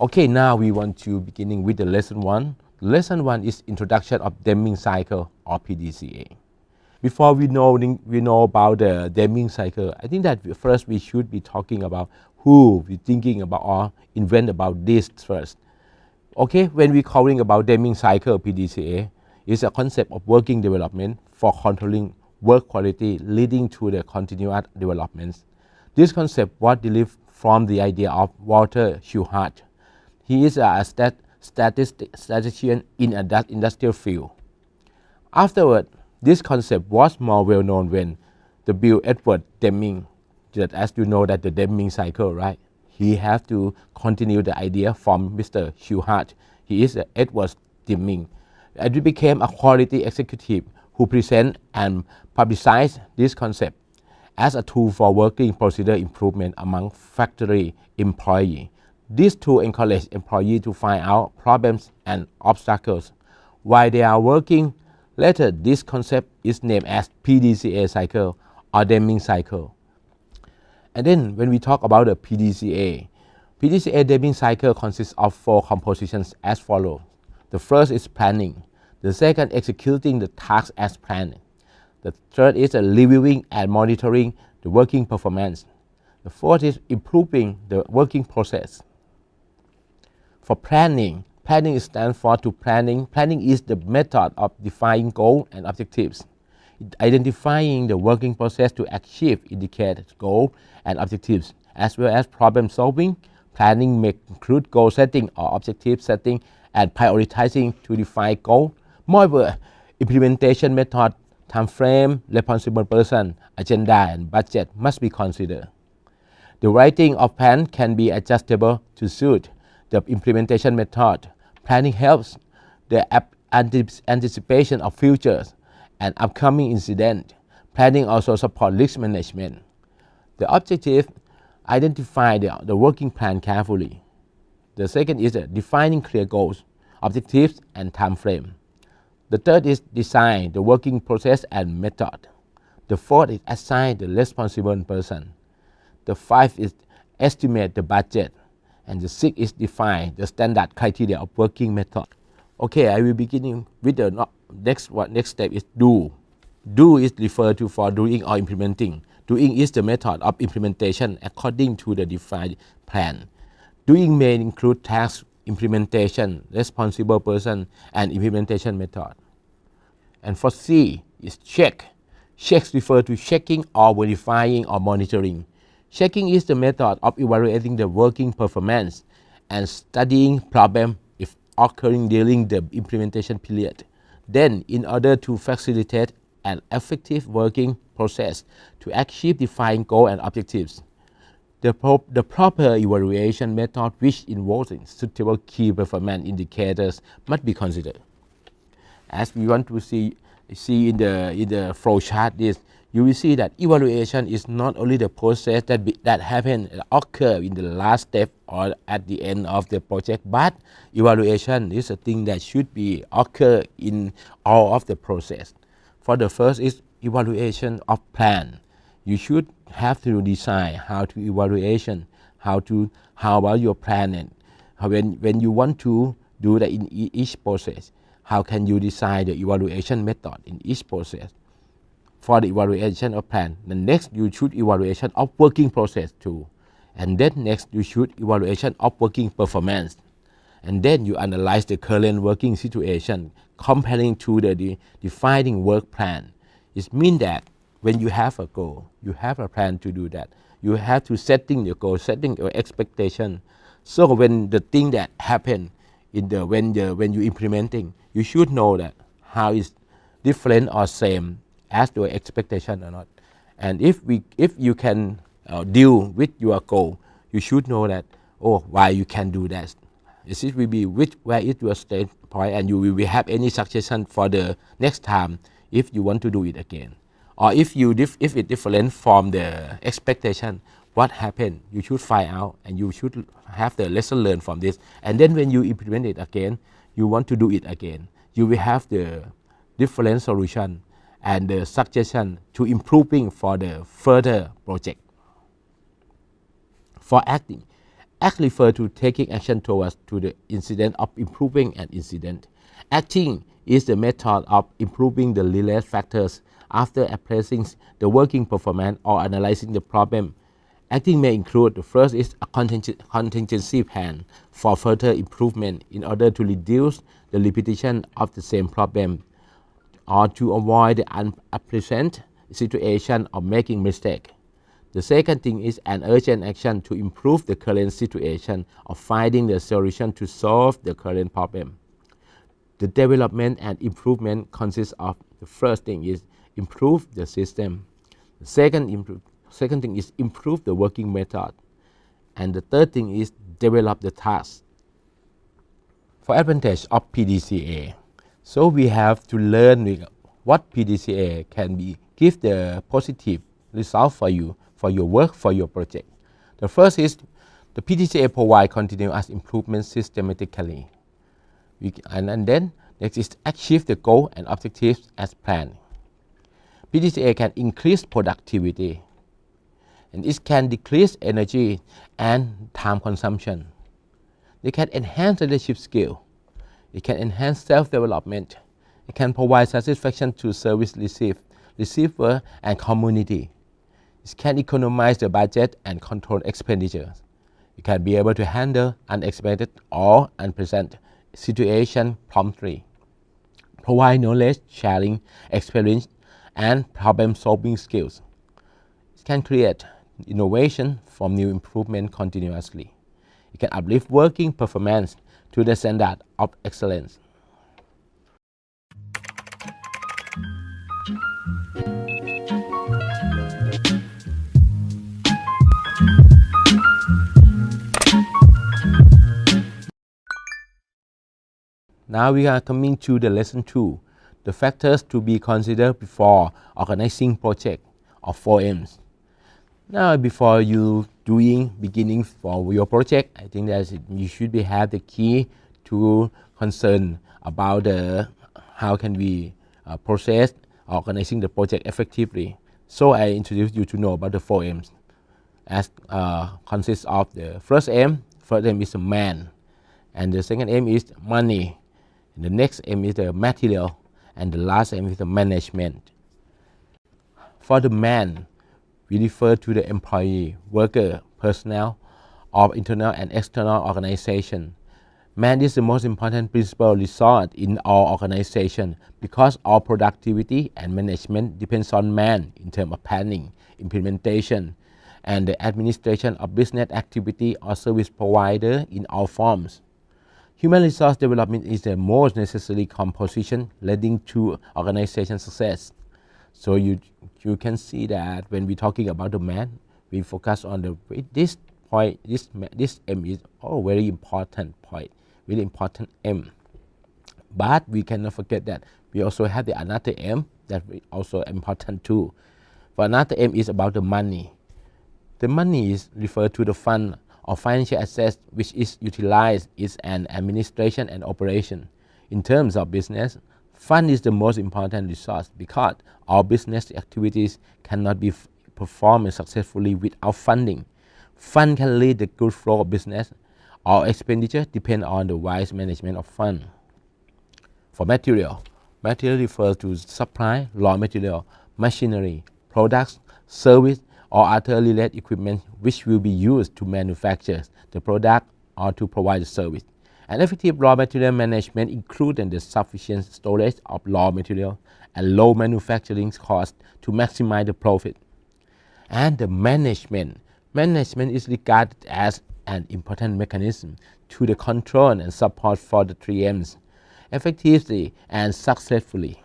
Okay, now we want to beginning with the lesson 1. Lesson 1 is introduction of Deming cycle or PDCA. Before we know about the Deming cycle, I think that first we should be talking about who we thinking about or invent about this first. Okay, when we calling about Deming cycle PDCA, is a concept of working development for controlling work quality leading to the continuous developments. This concept was derived from the idea of Walter Shewhart. He is a statistician in an industrial field. Afterward, this concept was more well known when the Bill Edward Deming, just as you know that the Deming cycle, right? He have to continue the idea from Mr. Shewhart. He is Edward Deming. And he became a quality executive who present and publicize this concept as a tool for working procedure improvement among factory employees. This tool encourages employees to find out problems and obstacles while they are working. Later, this concept is named as PDCA cycle or Deming cycle. And then when we talk about the PDCA Deming cycle consists of 4 compositions as follows. The first is planning. The second, executing the task as planned. The third is reviewing and monitoring the working performance. The fourth is improving the working process. For planning stands for to planning. Planning is the method of defining goals and objectives, identifying the working process to achieve indicated goals and objectives, as well as problem solving. Planning may include goal setting or objective setting and prioritizing to define goals. Moreover, implementation method, time frame, responsible person, agenda, and budget must be considered. The writing of plan can be adjustable to suit the implementation method. Planning helps the anticipation of futures and upcoming incidents. Planning also supports risk management. The objective, identify the working plan carefully. The second is defining clear goals, objectives, and time frame. The third is design the working process and method. The fourth is assign the responsible person. The fifth is estimate the budget. And the sixth is define the standard criteria of working method. Okay, I will begin with the next step is do. Do is referred to for doing or implementing. Doing is the method of implementation according to the defined plan. Doing may include task, implementation, responsible person, and implementation method. And for C is check. Checks refer to checking or verifying or monitoring. Checking is the method of evaluating the working performance and studying problems if occurring during the implementation period. Then, in order to facilitate an effective working process to achieve defined goals and objectives, the proper evaluation method, which involves suitable key performance indicators, must be considered. As we want to see in the flow chart, this you will see that evaluation is not only the process that occur in the last step or at the end of the project, but evaluation is a thing that should be occur in all of the process. For the first is evaluation of plan. You should have to design how to evaluation, how about your plan, and when you want to do that in each process, how can you design the evaluation method in each process. For the evaluation of plan, the next you should evaluation of working process too, and then next you should evaluation of working performance, and then you analyze the current working situation comparing to the defining work plan. It means that when you have a goal, you have a plan to do that. You have to setting your goal, setting your expectation. So when the thing that happen when you implementing, you should know that how is different or same as your expectation or not. And if you can deal with your goal, you should know that why you can do that. This will be where is your state point, and you will have any suggestion for the next time if you want to do it again. Or if it different from the expectation, what happened, you should find out and you should have the lesson learned from this. And then when you implement it again, you want to do it again, you will have the different solution and the suggestion to improving for the further project. For acting Act refers to taking action towards to the incident of improving an incident. Acting is the method of improving the related factors after assessing the working performance or analyzing the problem. Acting may include: the first is a contingency plan for further improvement in order to reduce the repetition of the same problem or to avoid the unpleasant situation of making mistake. The second thing is an urgent action to improve the current situation of finding the solution to solve the current problem. The development and improvement consists of: the first thing is improve the system. The second thing is improve the working method. And the third thing is develop the task. For advantage of PDCA, so we have to learn what PDCA can be give the positive result for you, for your work, for your project. The first is the PDCA provide continuous improvement systematically. And then next is achieve the goal and objectives as planned. PDCA can increase productivity, and it can decrease energy and time consumption. It can enhance leadership skill. It can enhance self-development. It can provide satisfaction to service receiver and community. It can economize the budget and control expenditures. You can be able to handle unexpected or unpleasant situations promptly. Provide knowledge sharing, experience, and problem-solving skills. It can create innovation from new improvement continuously. It can uplift working performance to the standard of excellence. Now we are coming to the lesson 2, the factors to be considered before organizing project, or 4Ms. Now before you beginning for your project, I think that you should have the key to concern about how can we process organizing the project effectively. So I introduce you to know about the 4Ms, as consists of the first M. First M is man, and the second M is money. And the next M is the material, and the last M is the management. For the man, we refer to the employee, worker, personnel of internal and external organization. Man is the most important principal resource in our organization because our productivity and management depends on man in terms of planning, implementation, and the administration of business activity or service provider in all forms. Human resource development is the most necessary composition leading to organization success. So you can see that when we're talking about the man, we focus on this point. This M is very important point, very important M. But we cannot forget that we also have the another M that is also important too. For another M is about the money. The money is referred to the fund or financial assets which is utilized in an administration and operation. In terms of business, fund is the most important resource because our business activities cannot be performed successfully without funding. Fund can lead the good flow of business. Our expenditure depend on the wise management of fund. For material refers to supply, raw material, machinery, products, service, or other related equipment which will be used to manufacture the product or to provide the service. And effective raw material management includes the sufficient storage of raw material and low manufacturing cost to maximize the profit. And the management is regarded as an important mechanism to the control and support for the 3Ms effectively and successfully.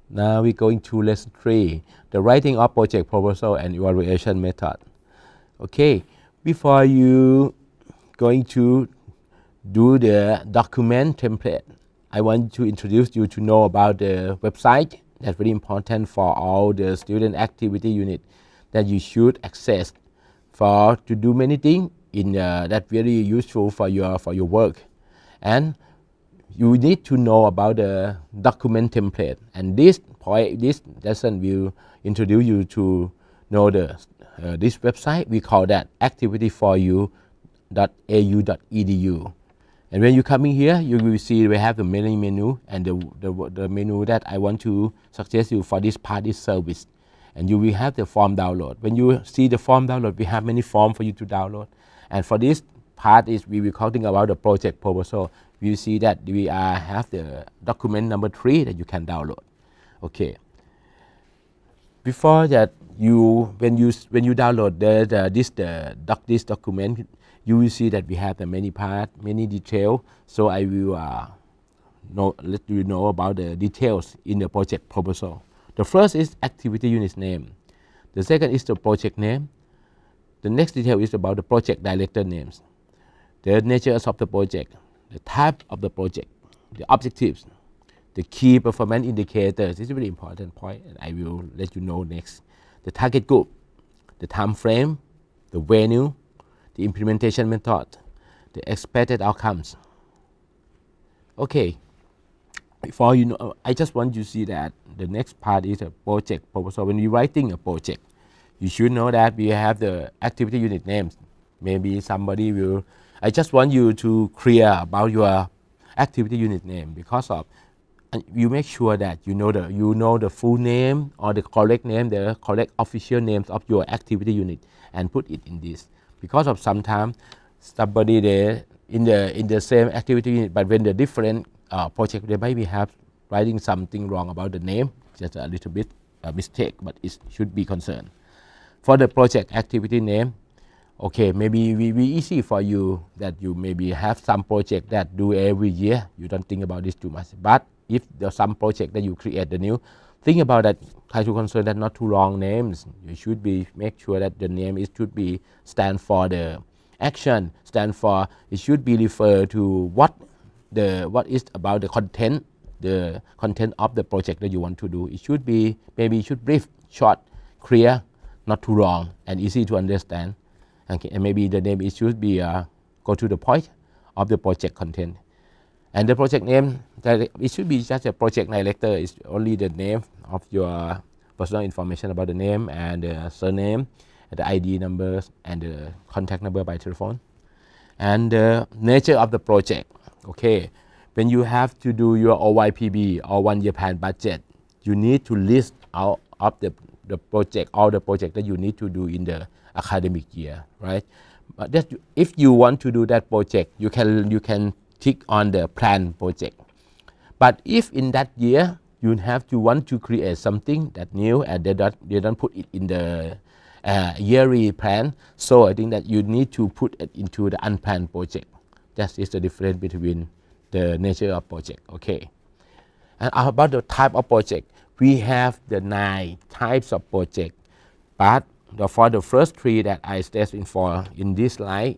Now we're going to lesson 3, the writing of project proposal and evaluation method. Okay, before you going to do the document template, I want to introduce you to know about the website that's very important for all the student activity unit that you should access to do many things in that very useful for your work. And you need to know about the document template, and this lesson will introduce you to know the this website. We call that activity4u.au.edu. And when you coming here, you will see we have the main menu, and the menu that I want to suggest you for this part is service. And you will have the form download. When you see the form download, we have many forms for you to download. And for this part is we will talking about the project proposal. You see that we have the document number 3 that you can download. Okay. Before that, when you download this document, you will see that we have the many parts, many details. So I will let you know about the details in the project proposal. The first is activity unit name. The second is the project name. The next detail is about the project director names, the nature of the project, the type of the project, the objectives, the key performance indicators. This is a very important point, and I will let you know next. The target group, the time frame, the venue, the implementation method, the expected outcomes. Okay. Before you know, I just want you to see that the next part is a project proposal. When you're writing a project, you should know that we have the activity unit names. Maybe somebody will. I just want you to clear about your activity unit name, because of you make sure that you know the full name or the correct name, the correct official names of your activity unit, and put it in this. Because of sometimes somebody there in the same activity unit, but when the different project, they might be have writing something wrong about the name, just a little bit mistake, but it should be concerned. For the project activity name, okay, maybe we easy for you that you maybe have some project that do every year. You don't think about this too much. But if there's some project that you create the new, think about that. Try to concern that not too long names. You should be make sure that the name should be stand for the action, stand for it should be refer to what is about the content of the project that you want to do. It should be maybe it should brief, short, clear, not too long, and easy to understand. Okay, and maybe the name it should be go to the point of the project content. And the project name, it should be just a project director. It's only the name of your personal information about the name and the surname, and the ID numbers, and the contact number by telephone. And the nature of the project. Okay, when you have to do your OYPB or 1 year plan budget, you need to list out of the project, all the project that you need to do in the academic year, right? But that if you want to do that project, you can tick on the plan project. But if in that year you have to want to create something that new and they don't put it in the yearly plan, so I think that you need to put it into the unplanned project. That is the difference between the nature of project. Okay. And about the type of project, we have the 9 types of project, but for the first 3 that I stated for in this slide,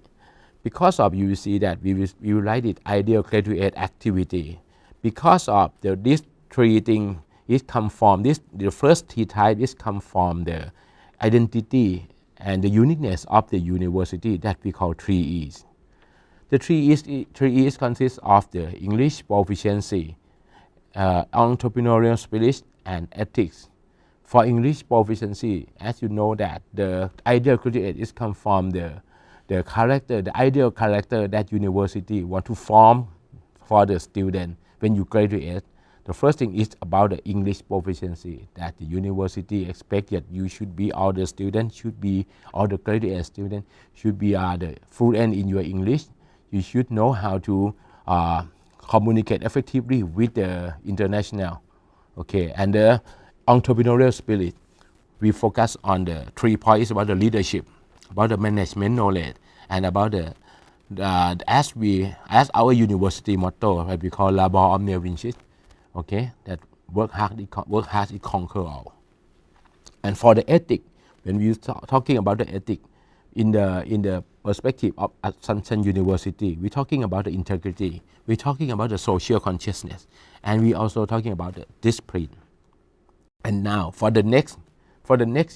because of you see that we will write it ideal graduate activity. Because of these 3 things, it come from this. The first T type is come from the identity and the uniqueness of the university that we call 3 E's. The 3 E's consists of the English proficiency, entrepreneurial spirit, and ethics. For English proficiency, as you know that the ideal graduate is come from the character, the ideal character that university want to form for the student when you graduate. The first thing is about the English proficiency, that the university expect that you should be, all the students should be, all the graduate students should be the fluent in your English. You should know how to communicate effectively with the international. Okay, and the entrepreneurial spirit, we focus on the 3 points about the leadership, about the management knowledge, and about as our university motto, what we call labor omnia vincit. Okay, that work hard, it conquer all. And for the ethic, when we talking about the ethic in the perspective of Assumption University, we're talking about the integrity, we're talking about the social consciousness, and we also talking about the discipline. And now for the next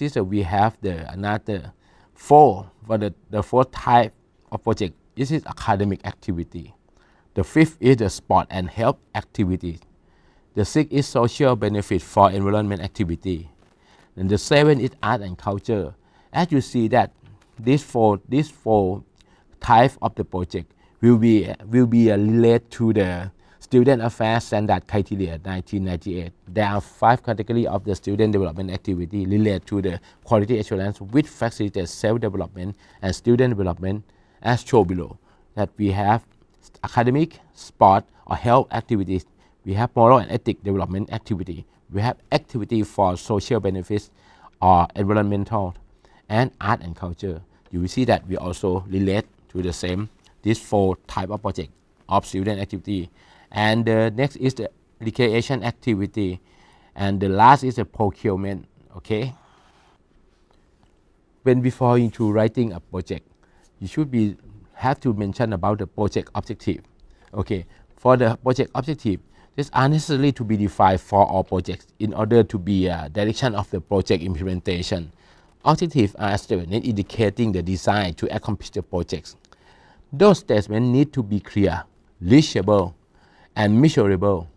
is we have another 4 for the 4th type of project. This is academic activity. The fifth is the sport and health activities. The sixth is social benefit for environment activity. And the seventh is art and culture. As you see that these four types of the project will be related to the Student Affairs Standard Criteria 1998. There are 5 categories of the student development activity related to the quality assurance which facilitates self-development and student development as shown below. That we have academic, sport or health activities. We have moral and ethic development activity. We have activity for social benefits or environmental and art and culture. You will see that we also relate to the same, these 4 type of project of student activity. And the next is the recreation activity. And the last is the procurement, okay? When before into writing a project, you should have to mention about the project objective. Okay, for the project objective, these are necessary to be defined for all projects in order to be a direction of the project implementation. Objectives are statements indicating the design to accomplish the projects. Those statements need to be clear, reachable, and measurable.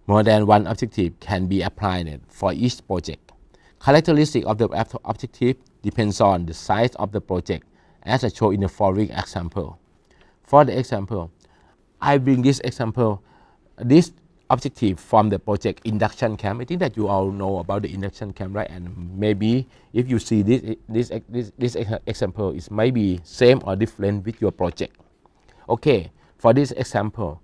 More than one objective can be applied for each project. Characteristics of the objective depends on the size of the project, as I show in the following example. For the example, I bring this example, this objective from the project induction camp. I think that you all know about the induction camp, right? And maybe if you see this example, it might be same or different with your project. Okay, for this example,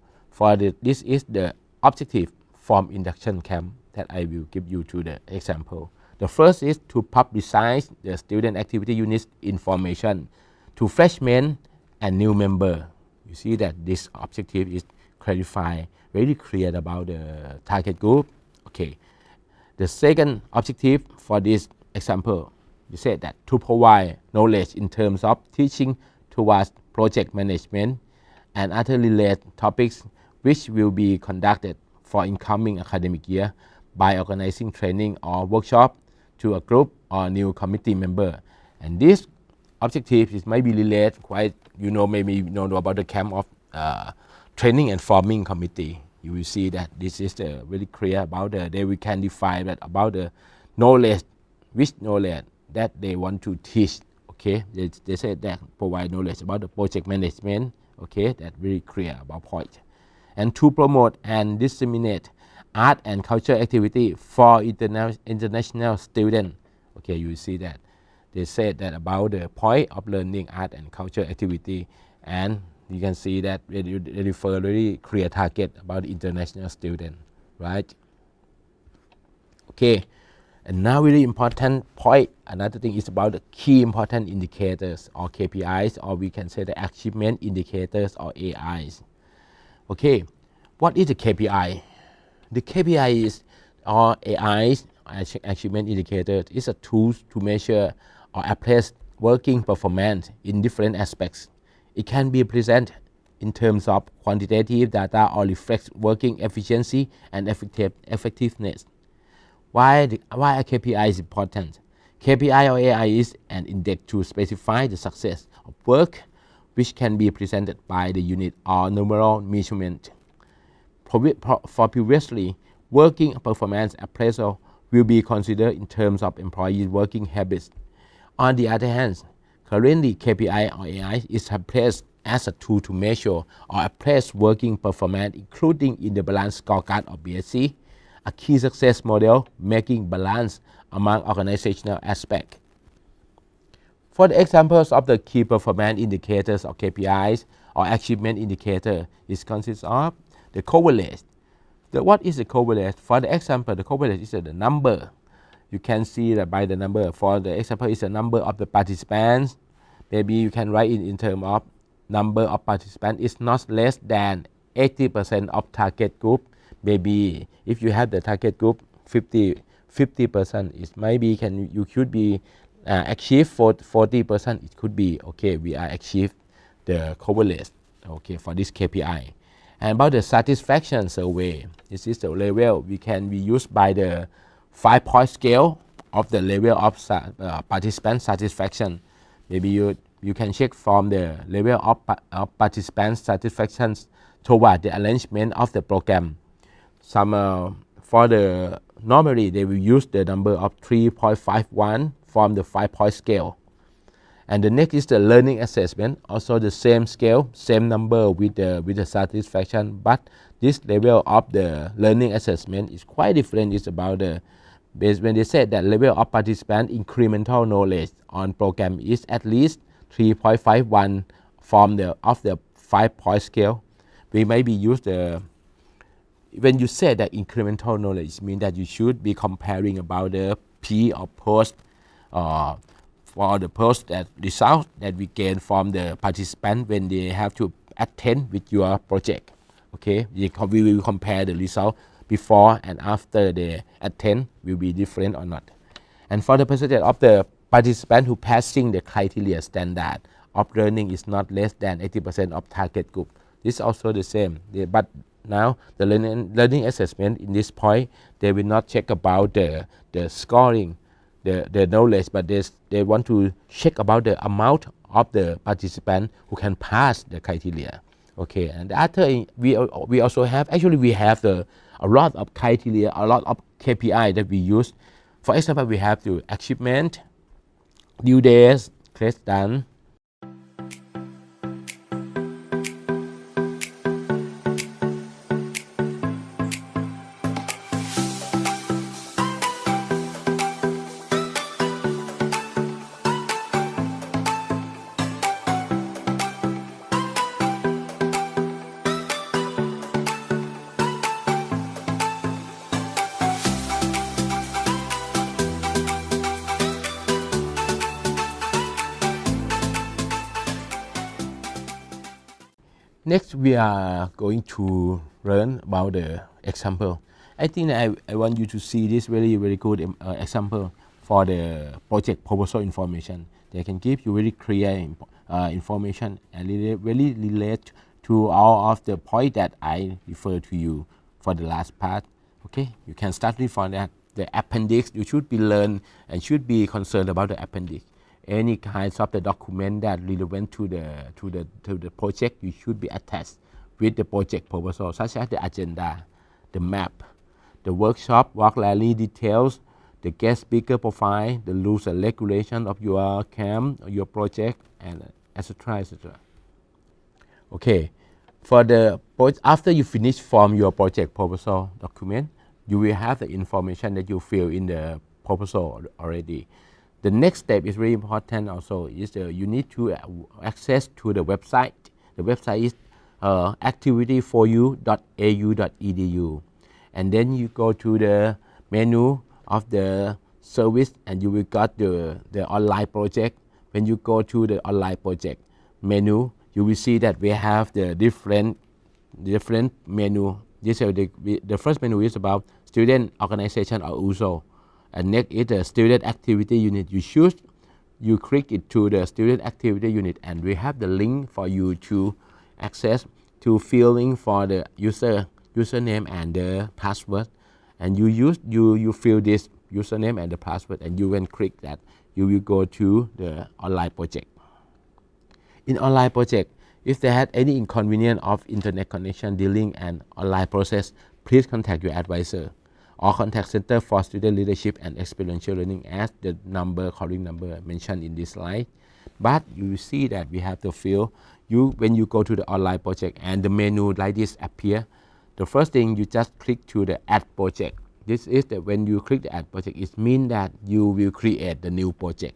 this is the objective from induction camp that I will give you to the example. The first is to publicize the student activity unit information to freshmen and new member. You see that this objective is clarified, very clear about the target group. Okay. The second objective for this example, you said that to provide knowledge in terms of teaching towards project management and other related topics which will be conducted for incoming academic year by organizing training or workshop to a group or new committee member. And this objective is maybe related quite, maybe you know about the camp of training and forming committee. You will see that this is very clear about we can define that about the knowledge, which knowledge that they want to teach. Okay, they said that provide knowledge about the project management. Okay, that's very clear about point. And to promote and disseminate art and culture activity for international students. Okay, you see that they said that about the point of learning art and culture activity, and you can see that they refer very clear target about the international student, right? Okay, and now really important point, another thing is about the key important indicators or KPIs, or we can say the achievement indicators or AIs. Okay, what is the KPI? The KPI is, or AIs, achievement indicators, is a tool to measure or appraise working performance in different aspects. It can be presented in terms of quantitative data or reflects working efficiency and effectiveness. Why a KPI is important? KPI or AI is an index to specify the success of work which can be presented by the unit or numerical measurement. For previously, working performance appraisal will be considered in terms of employee working habits. On the other hand, currently KPI or AI is placed as a tool to measure or appraise working performance, including in the balance scorecard of BSc, a key success model making balance among organizational aspects. For the examples of the key performance indicators or KPIs or achievement indicator, it consists of the coverage. What is the coverage? For the example, the coverage is the number. You can see that by the number. For the example, is the number of the participants. Maybe you can write it in terms of number of participants is not less than 80% of target group. Maybe if you have the target group 50%, it maybe you should be achieve for 40%. It could be okay. We are achieve the coverage. Okay, for this KPI. And about the satisfaction survey, this is the level we can be used by the 5-point scale of the level of participant satisfaction. Maybe you can check from the level of participant satisfaction toward the arrangement of the program. Some for the normally they will use the number of 3.51 from the 5-point scale. And the next is the learning assessment, also the same scale, same number with the satisfaction, but this level of the learning assessment is quite different. It's about the when they said that level of participant incremental knowledge on program is at least 3.51 from the 5-point scale. We maybe use the when you say that incremental knowledge means that you should be comparing about the pre or post for the post that result that we gain from the participant when they have to attend with your project. Okay, we will compare the result before and after they attend will be different or not. And for the percentage of the participant who passing the criteria standard of learning is not less than 80% of target group. This is also the same. But now the learning assessment in this point, they will not check about the scoring, the knowledge, but they want to check about the amount of the participant who can pass the criteria. Okay, and after we also have, actually we have a lot of criteria, a lot of KPI that we use. For example, we have the achievement, due days, class done. Next, we are going to learn about the example. I think I want you to see this very good example for the project proposal information. They can give you very clear information and really relate to all of the point that I refer to you for the last part. Okay, you can start with for that. The appendix, you should be learned and should be concerned about the appendix. Any kinds of the document that relevant to the project, you should be attached with the project proposal, such as the agenda, the map, the workshop, work rally details, the guest speaker profile, the rules and regulation of your camp, your project, and etc. etc. Okay, for the after you finish from your project proposal document, you will have the information that you fill in the proposal already. The next step is very important also, is you need to access to the website. The website is activity4u.au.edu, and then you go to the menu of the service and you will got the online project. When you go to the online project menu, you will see that we have the different menu. The first menu is about student organization or USO. And next is the student activity unit. You click it to the student activity unit, and we have the link for you to access to filling for the username and the password. And you fill this username and the password, and you when click that, you will go to the online project. In online project, if they had any inconvenience of internet connection during an online process, please contact your advisor or contact Center for Student Leadership and Experiential Learning as the calling number mentioned in this slide. But you see that we have to fill when you go to the online project and the menu like this appear. The first thing, you just click to the add project. This is when you click the add project, it means that you will create the new project.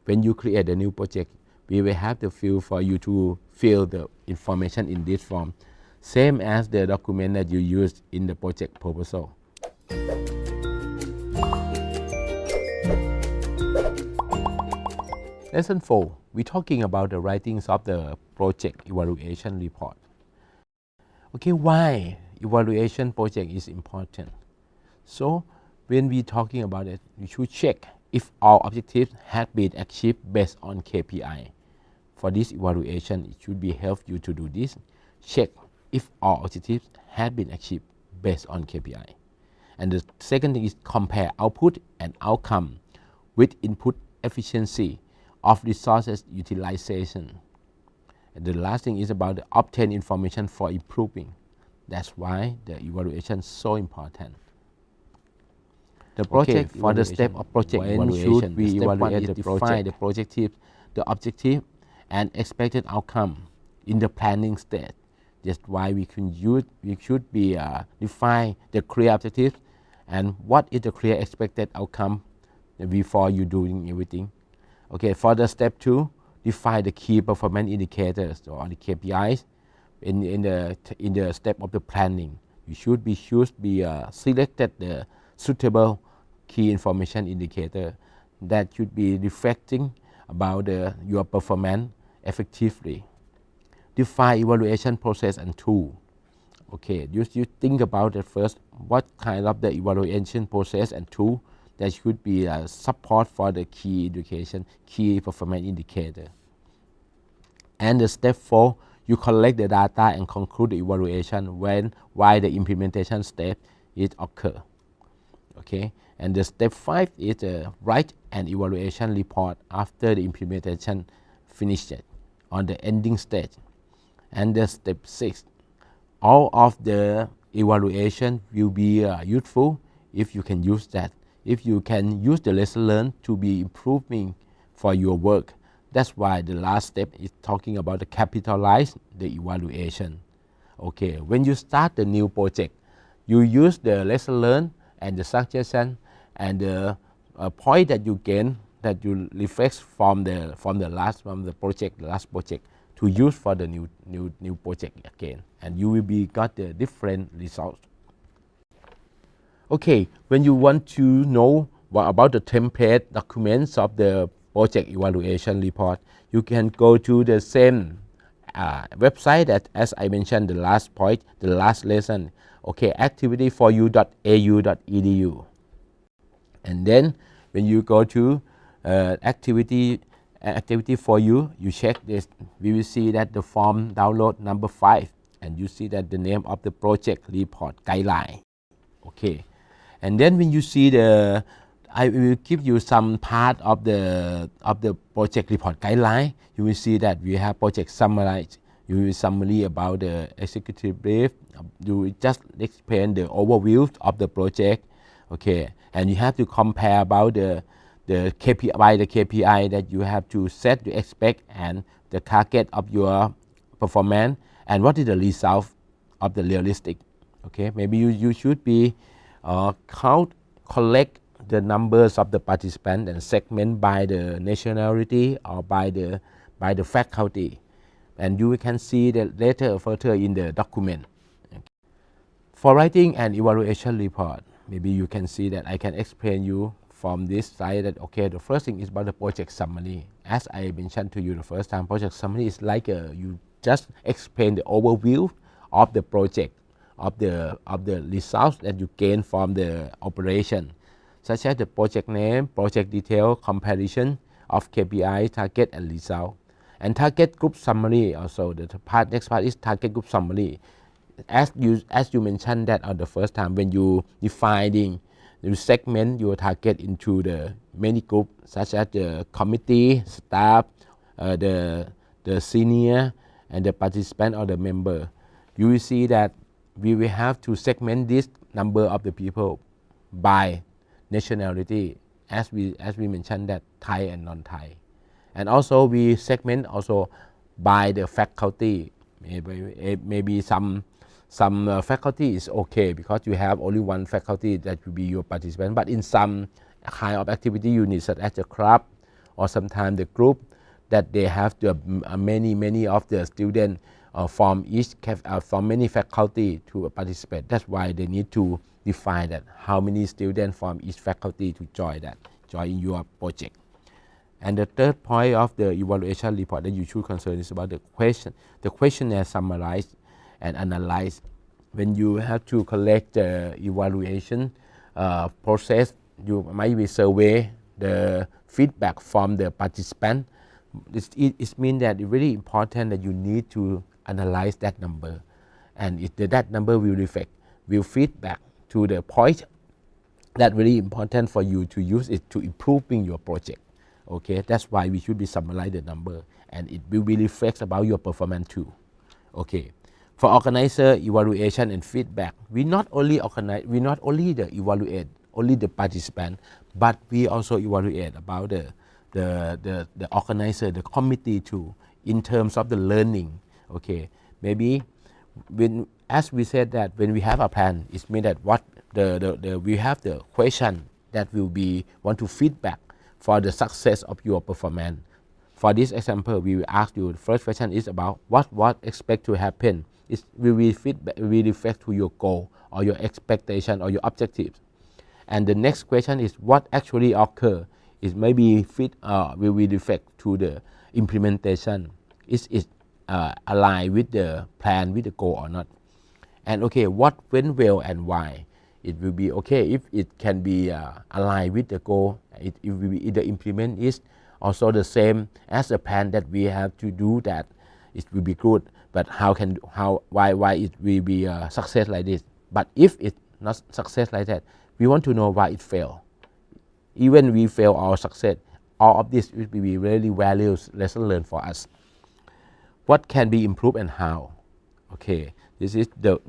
When you create the new project, we will have the field for you to fill the information in this form, same as the document that you used in the project proposal. Lesson 4, we're talking about the writings of the project evaluation report. Okay, why evaluation project is important? So when we're talking about it, we should check if all objectives have been achieved based on KPI. For this evaluation, it should be help you to do this. Check if all objectives have been achieved based on KPI. And the second thing is compare output and outcome with input efficiency of resources utilization. And the last thing is about the obtain information for improving. That's why the evaluation is so important. The project for the step of project evaluation, we evaluate the project, the projective, the objective, and expected outcome in the planning stage. That's why we should be define the clear objectives and what is the clear expected outcome before you doing everything. Okay, for the step 2, define the key performance indicators or the KPIs in the step of the planning. You should be selected the suitable key information indicator that should be reflecting about your performance effectively. Define evaluation process and tool. Okay, you think about it first. What kind of the evaluation process and tool that should be support for the key performance indicator. And the step 4, you collect the data and conclude the evaluation while the implementation step is occur. Okay, and the step 5 is write an evaluation report after the implementation finished on the ending stage. And the step 6, all of the evaluation will be useful if you can use that. If you can use the lesson learned to be improving for your work. That's why the last step is talking about the capitalize the evaluation. Okay, when you start the new project, you use the lesson learned and the suggestion and the point that you gain, that you reflect from the last project to use for the new project again, and you will be got the different results. Okay, when you want to know about the template documents of the project evaluation report, you can go to the same website that, as I mentioned the last point, the last lesson. Okay, activityforyou.au.edu. And then when you go to activity for you, you check this, we will see that the form download number 5, and you see that the name of the project report guideline. Okay, and then when you see I will give you some part of the project report guideline. You will see that we have project summary. You will summary about the executive brief. You will just explain the overview of the project. Okay, and you have to compare about the KPI that you have to set, to expect, and the target of your performance, and what is the result of the realistic. Okay, maybe you should be collect the numbers of the participants and segment by the nationality or by the faculty, and you can see that later further in the document. Okay. For writing an evaluation report, maybe you can see that I can explain you from this side that, okay, the first thing is about the project summary. As I mentioned to you the first time, project summary is like you just explain the overview of the project, of the results that you gain from the operation, such as the project name, project detail, comparison of KPI, target, and result. And target group summary also. The next part is target group summary. As you mentioned that on the first time, when you you segment your target into the many groups, such as the committee, staff, the senior, and the participant or the member. You will see that we will have to segment this number of the people by nationality, as we mentioned that Thai and non-Thai, and also we segment also by the faculty. Maybe some faculty is okay because you have only one faculty that will be your participant, but in some kind of activity units such as the club or sometimes the group, that they have to many of the students from many faculty to participate. That's why they need to define that how many students from each faculty to join your project. And the third point of the evaluation report that you should concern is about the questionnaire summarized and analyzed. When you have to collect the evaluation process, you might be survey the feedback from the participant. It means that it's really important that you need to analyze that number, and that number will feedback to the point that really important for you to use it to improving your project. Okay, that's why we should be summarize the number, and it will be reflects about your performance too. Okay, for organizer evaluation and feedback, we not only the evaluate only the participant, but we also evaluate about the organizer, the committee too, in terms of the learning. Okay, maybe when, as we said that when we have a plan, it means that what we have the question that will be want to feedback for the success of your performance. For this example, we will ask you, the first question is about what expect to happen. It will be feedback, will reflect to your goal or your expectation or your objectives. And the next question is what actually occur. It may be will be reflect to the implementation. Is it aligned with the plan, with the goal or not? And okay, what went well and why? It will be okay if it can be aligned with the goal. It will be the implement is also the same as the plan that we have to do that. It will be good. But why it will be a success like this? But if it's not success like that, we want to know why it failed. Even we fail or success, all of this will be really values lesson learned for us. What can be improved and how? Okay, this is the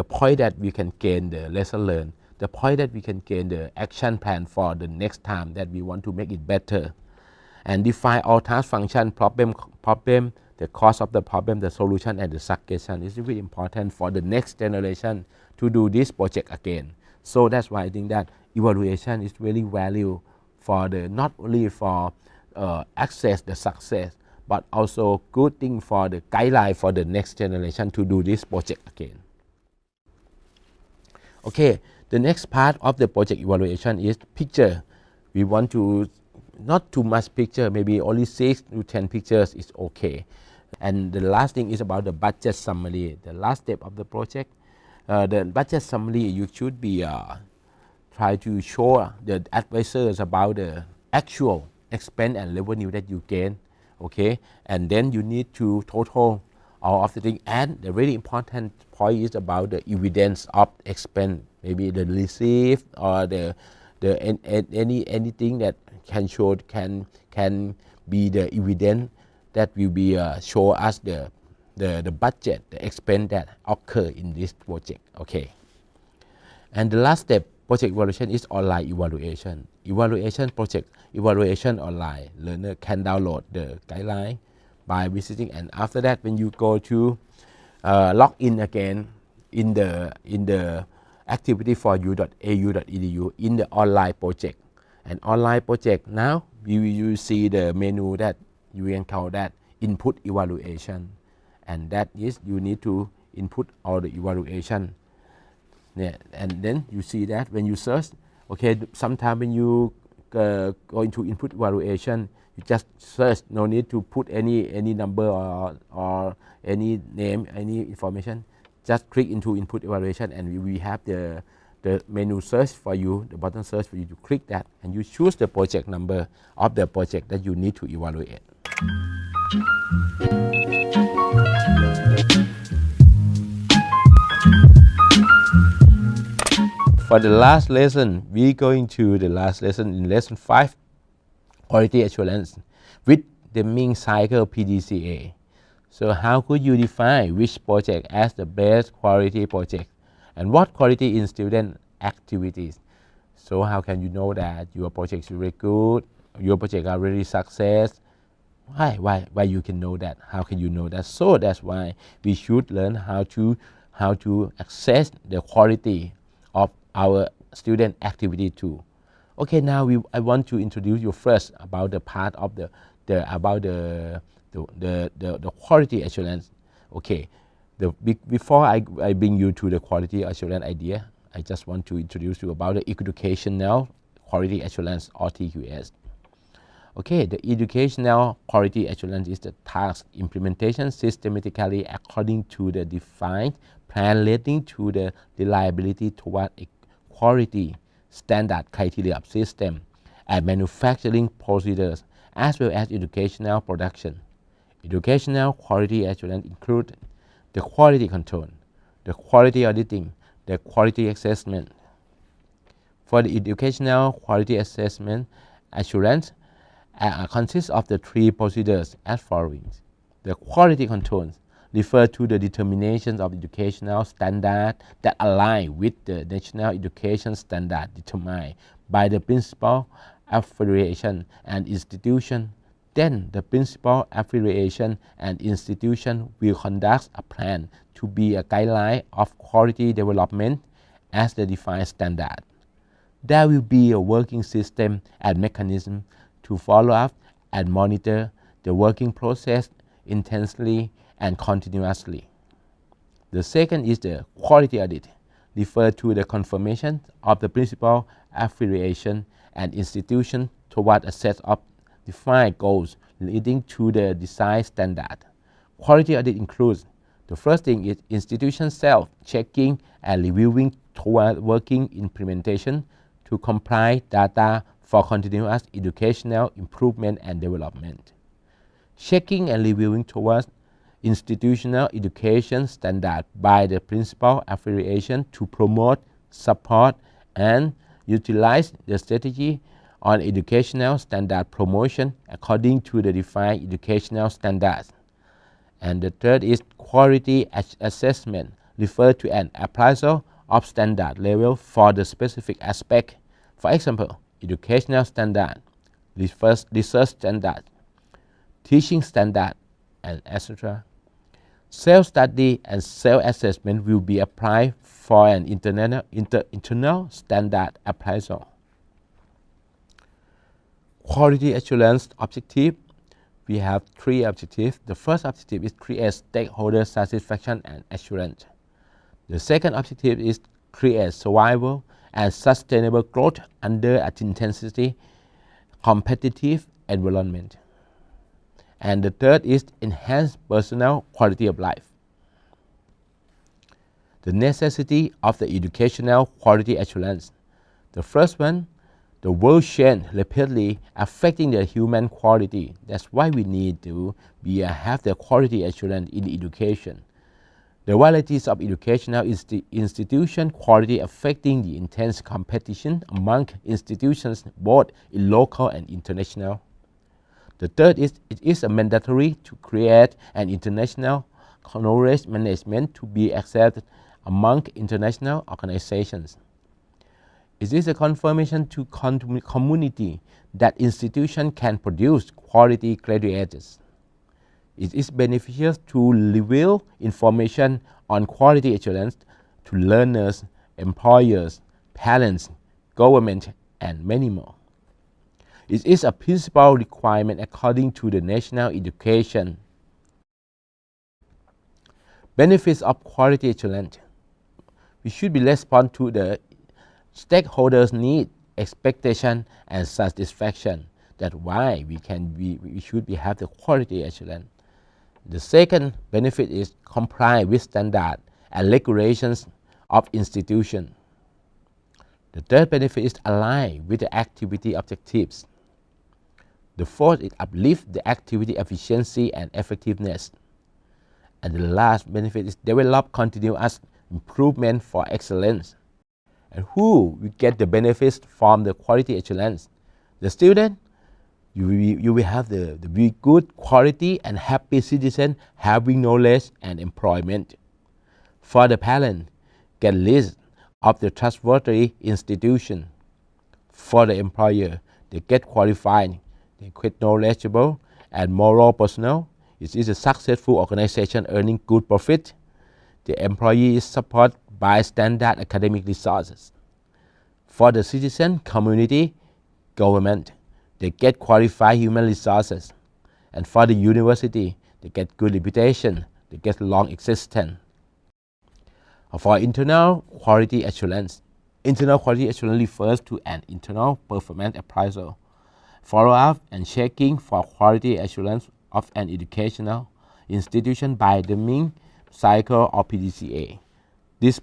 point that we can gain the lesson learned, the point that we can gain the action plan for the next time that we want to make it better. And define all task, function, problem, the cause of the problem, the solution, and the suggestion is very important for the next generation to do this project again. So that's why I think that evaluation is really value for the not only for access the success, but also good thing for the guideline for the next generation to do this project again. Okay, the next part of the project evaluation is picture. We want to not too much picture, maybe only 6 to 10 pictures is okay. And the last thing is about the budget summary, the last step of the project. The budget summary, you should be try to show the advisors about the actual expense and revenue that you gain. Okay, and then you need to total all of the things. And the really important point is about the evidence of expense, maybe the receipt or anything that can show can be the evidence that will be show us the budget, the expense that occur in this project. Okay, and the last step project evaluation is online evaluation. Project evaluation online. Learner can download the guideline by visiting, and after that, when you go to log in again in the activity for you.au.edu in the online project. And online project now you see the menu that you encounter that input evaluation, and that is you need to input all the evaluation. Yeah, and then you see that when you search, okay, sometimes when you go into input evaluation, you just search, no need to put any number or any name, any information. Just click into input evaluation, and we have the menu search for you, the button search for you to click that, and you choose the project number of the project that you need to evaluate. For the last lesson, we're going to the last lesson in lesson 5, quality assurance with Deming cycle PDCA. So how could you define which project as the best quality project and what quality in student activities? So how can you know that your project is very good, your project are really success? Why you can know that? How can you know that? So that's why we should learn how to assess the quality of our student activity too. Okay, now I want to introduce you first about the part of the quality assurance. Okay, before I bring you to the quality assurance idea, I just want to introduce you about the educational quality assurance or TQS. Okay, the educational quality assurance is the task implementation systematically according to the defined plan leading to the reliability toward a quality standard criteria of system and manufacturing procedures as well as educational production. Educational quality assurance includes the quality control, the quality auditing, the quality assessment. For the educational quality assessment assurance, consists of the three procedures as following. The quality controls refer to the determination of educational standard that align with the national education standard determined by the principal affiliation and institution. Then the principal affiliation and institution will conduct a plan to be a guideline of quality development as the defined standard. There will be a working system and mechanism to follow up and monitor the working process intensely and continuously. The second is the quality audit, refer to the confirmation of the principal affiliation and institution toward a set of defined goals leading to the desired standard. Quality audit includes the first thing is institution self-checking and reviewing toward working implementation to compile data for continuous educational improvement and development. Checking and reviewing towards institutional education standard by the principal affiliation to promote, support, and utilize the strategy on educational standard promotion according to the defined educational standards. And the third is quality assessment, refer to an appraisal of standard level for the specific aspect. For example, educational standard, research standard, teaching standard, and etc. Self-study and self-assessment will be applied for an internal standard appraisal. Quality assurance objective. We have three objectives. The first objective is create stakeholder satisfaction and assurance. The second objective is create survival and sustainable growth under an intensity competitive environment. And the third is enhance personal quality of life. The necessity of the educational quality assurance. The first one, the world change rapidly affecting the human quality. That's why we need to have the quality assurance in education. The varieties of educational institution quality affecting the intense competition among institutions both in local and international. The third is it is mandatory to create an international knowledge management to be accepted among international organizations. It is a confirmation to community that institutions can produce quality graduates. It is beneficial to reveal information on quality assurance to learners, employers, parents, government, and many more. It is a principal requirement according to the national education. Benefits of quality assurance. We should be respond to the stakeholders' need, expectation, and satisfaction. That's why we should have the quality assurance. The second benefit is comply with standard and regulations of institution. The third benefit is align with the activity objectives. The fourth is uplift the activity efficiency and effectiveness. And the last benefit is develop continuous improvement for excellence. And who will get the benefits from the quality assurance? The student, you will have the very good quality and happy citizen having knowledge and employment. For the parent, get list of the trustworthy institution. For the employer, they get qualified, they get knowledgeable and moral personnel. It is a successful organization earning good profit. The employee is supported by standard academic resources. For the citizen, community, government, they get qualified human resources. And for the university, they get good reputation, they get long existence. For internal quality assurance, internal quality assurance refers to an internal performance appraisal, follow-up and checking for quality assurance of an educational institution by Deming cycle or PDCA. These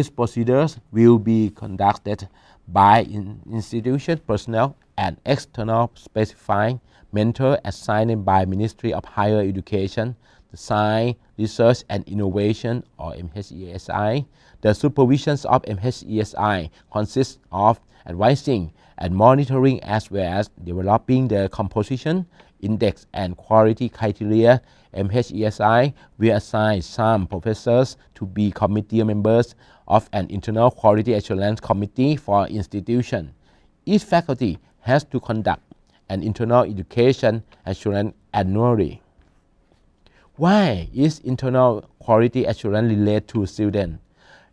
procedures will be conducted by institution personnel and external specifying mentor assigned by Ministry of Higher Education, the Science, Research and Innovation or MHESI. The supervisions of MHESI consists of advising and monitoring as well as developing the composition, index and quality criteria. MHESI will assign some professors to be committee members of an internal quality assurance committee for institution. Each faculty has to conduct an internal education assurance annually. Why is internal quality assurance related to students?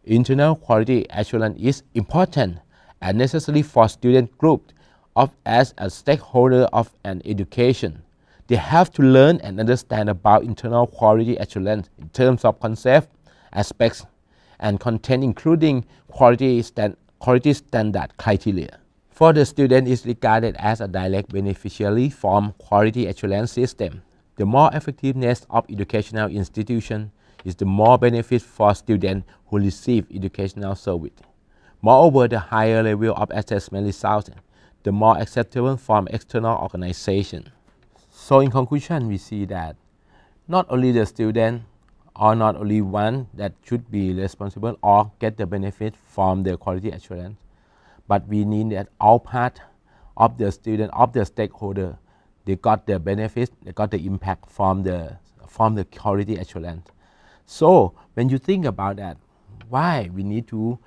Internal quality assurance is important and necessary for student groups as a stakeholder of an education. They have to learn and understand about internal quality assurance in terms of concept, aspects, and content, including quality standard criteria. For the student, is regarded as a direct beneficiary from quality assurance system. The more effectiveness of educational institution is the more benefit for students who receive educational service. Moreover, the higher level of assessment results, the more acceptable from external organization. So in conclusion, we see that not only the student or not only one that should be responsible or get the benefit from the quality assurance, but we need that all part of the student, of the stakeholder, they got the benefit, they got the impact from the quality assurance. So when you think about that, why we need to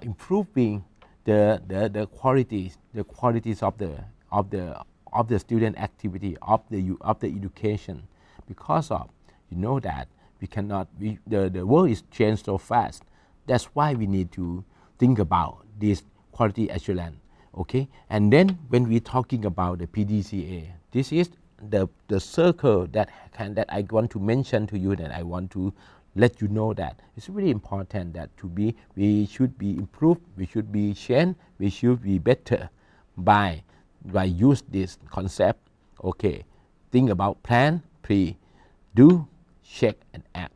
improving the qualities of the student activity of the education, because of that we cannot the world is changed so fast. That's why we need to think about this quality assurance. Okay, and then when we're talking about the PDCA, this is the circle that I want to mention to you, that I want to let you know that it's really important that we should be improved, we should be changed, we should be better by use this concept. Okay, think about plan, pre, do, check and act,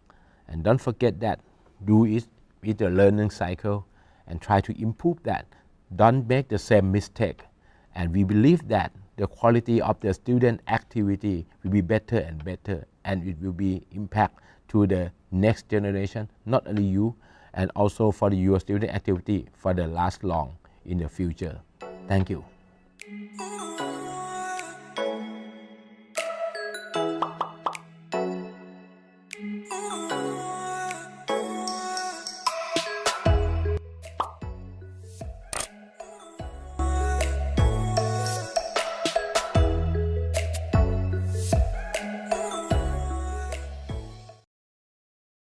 and don't forget that do it with the learning cycle and try to improve that. Don't make the same mistake, and we believe that the quality of the student activity will be better and better, and it will be impact to the next generation, not only you, and also for your student activity for the last long in the future. Thank you.